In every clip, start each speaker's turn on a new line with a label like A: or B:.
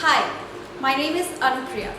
A: Hi, my name is Anupriya.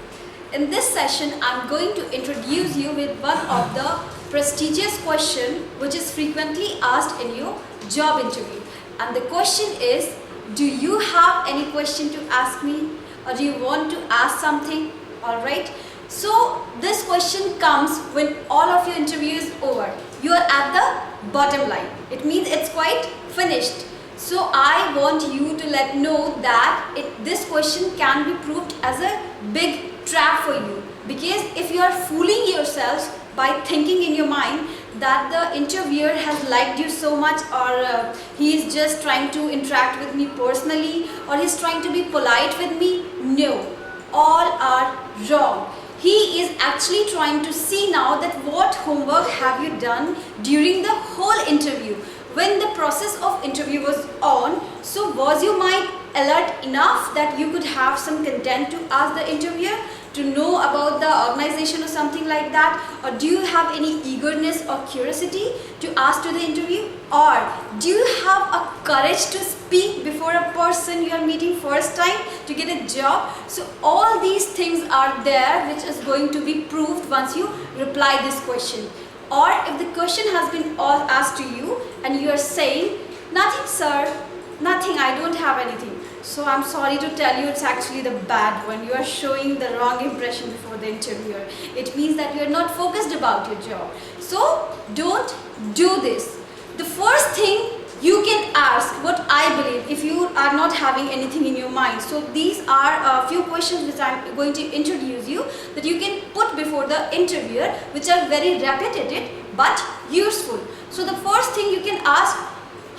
A: In this session, I'm going to introduce you with one of the prestigious question which is frequently asked in your job interview. And the question is, do you have any question to ask me, or do you want to ask something? Alright. So this question comes when all of your interview is over. You are at the bottom line. It means it's quite finished. So I want you to know that this question can be proved as a big trap for you, because if you are fooling yourselves by thinking in your mind that the interviewer has liked you so much, or he is just trying to interact with me personally, or he's trying to be polite with me, no, all are wrong. He is actually trying to see now that what homework have you done during the whole interview. When the process of interview was on, so was your mind alert enough that you could have some content to ask the interviewer, to know about the organization or something like that? Or do you have any eagerness or curiosity to ask to the interview? Or do you have a courage to speak before a person you are meeting first time to get a job? So all these things are there, which is going to be proved once you reply this question. Or if the question has been asked to you and you are saying, nothing sir, nothing, I don't have anything. So I'm sorry to tell you, it's actually the bad one. You are showing the wrong impression before the interviewer. It means that you are not focused about your job. So don't do this. The first thing you can ask, what I believe, if you are not having anything in your mind. So these are a few questions which I'm going to introduce you, that you can put before the interviewer, which are very repetitive but useful. So the first thing you can ask,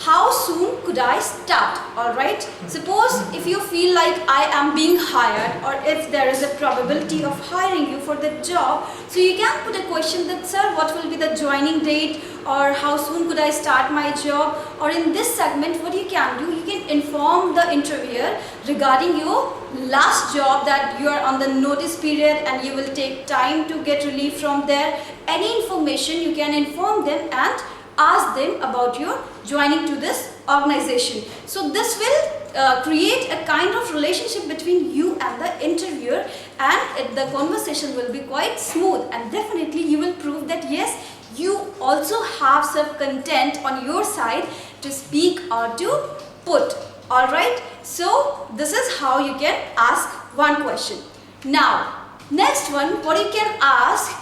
A: how soon could I start? Alright, suppose if you feel like I am being hired, or if there is a probability of hiring you for the job, so you can put a question that, sir, what will be the joining date, or how soon could I start my job? Or in this segment, what you can do, you can inform the interviewer regarding your last job, that you are on the notice period and you will take time to get relief from there. Any information you can inform them and ask them about your joining to this organization. So this will create a kind of relationship between you and the interviewer, and the conversation will be quite smooth, and definitely you will prove that yes, you also have some content on your side to speak or to put. Alright, so this is how you can ask one question. Now, next one, what you can ask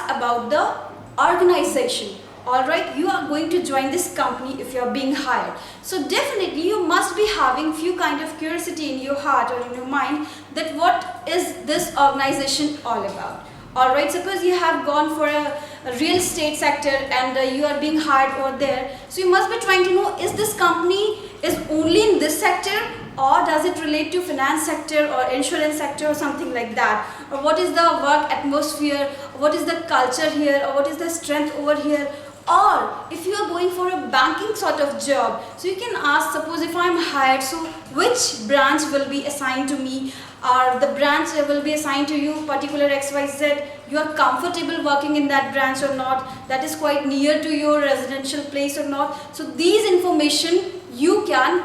A: about the organization. Alright, you are going to join this company if you are being hired. So definitely you must be having few kind of curiosity in your heart or in your mind, that what is this organization all about. Alright, suppose you have gone for a real estate sector and you are being hired over there. So you must be trying to know, is this company is only in this sector, or does it relate to finance sector or insurance sector or something like that? Or what is the work atmosphere, what is the culture here, or what is the strength over here? Or if you are going for a banking sort of job, so you can ask, suppose if I am hired, so which branch will be assigned to me, or the branch will be assigned to you, particular XYZ, you are comfortable working in that branch or not, that is quite near to your residential place or not. So these information you can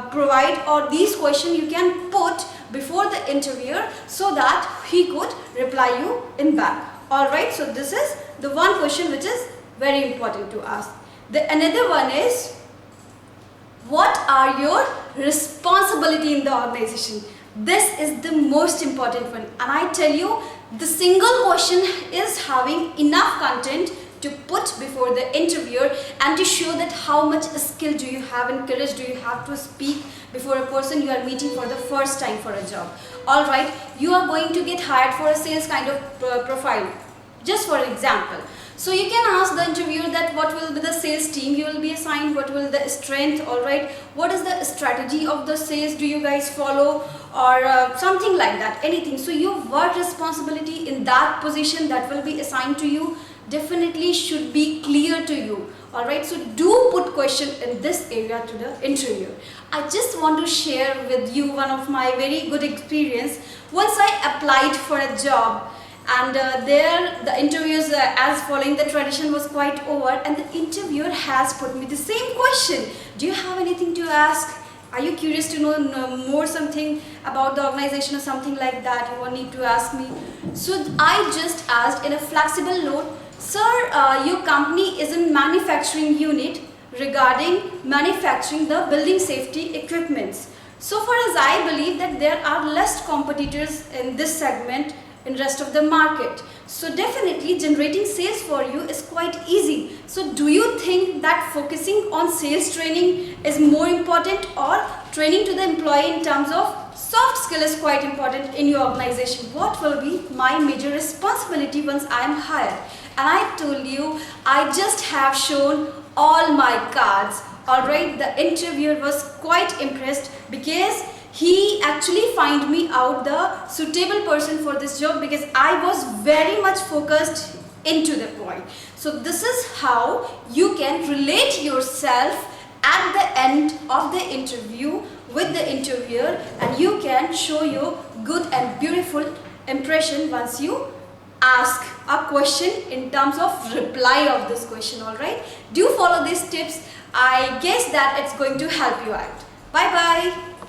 A: provide, or these questions you can put before the interviewer, so that he could reply you in back. Alright, so this is the one question which is very important to ask. Another one is, what are your responsibility in the organization? This is the most important one, and I tell you, the single question is having enough content to put before the interviewer, and to show that how much skill do you have and courage do you have to speak before a person you are meeting for the first time for a job. Alright, you are going to get hired for a sales kind of profile, just for example. So you can ask the interviewer that what will be the sales team you will be assigned, what will the strength, alright, what is the strategy of the sales do you guys follow, or something like that, anything. So your work responsibility in that position that will be assigned to you definitely should be clear to you. Alright, so do put question in this area to the interviewer. I just want to share with you one of my very good experience. Once I applied for a job, and there the interviews as following the tradition was quite over, and the interviewer has put me the same question, do you have anything to ask? Are you curious to know more something about the organization or something like that? You need to ask me. So I just asked in a flexible note, sir, your company is a manufacturing unit regarding manufacturing the building safety equipments. So far as I believe that there are less competitors in this segment in rest of the market. So definitely generating sales for you is quite easy. So do you think that focusing on sales training is more important, or training to the employee in terms of soft skill is quite important in your organization? What will be my major responsibility once I am hired? And I told you, I just have shown all my cards. Alright, the interviewer was quite impressed because he actually find me out the suitable person for this job, because I was very much focused into the point. So this is how you can relate yourself at the end of the interview with the interviewer, and you can show your good and beautiful impression once you ask a question in terms of reply of this question. Alright, do follow these tips. I guess that it's going to help you out. Bye bye.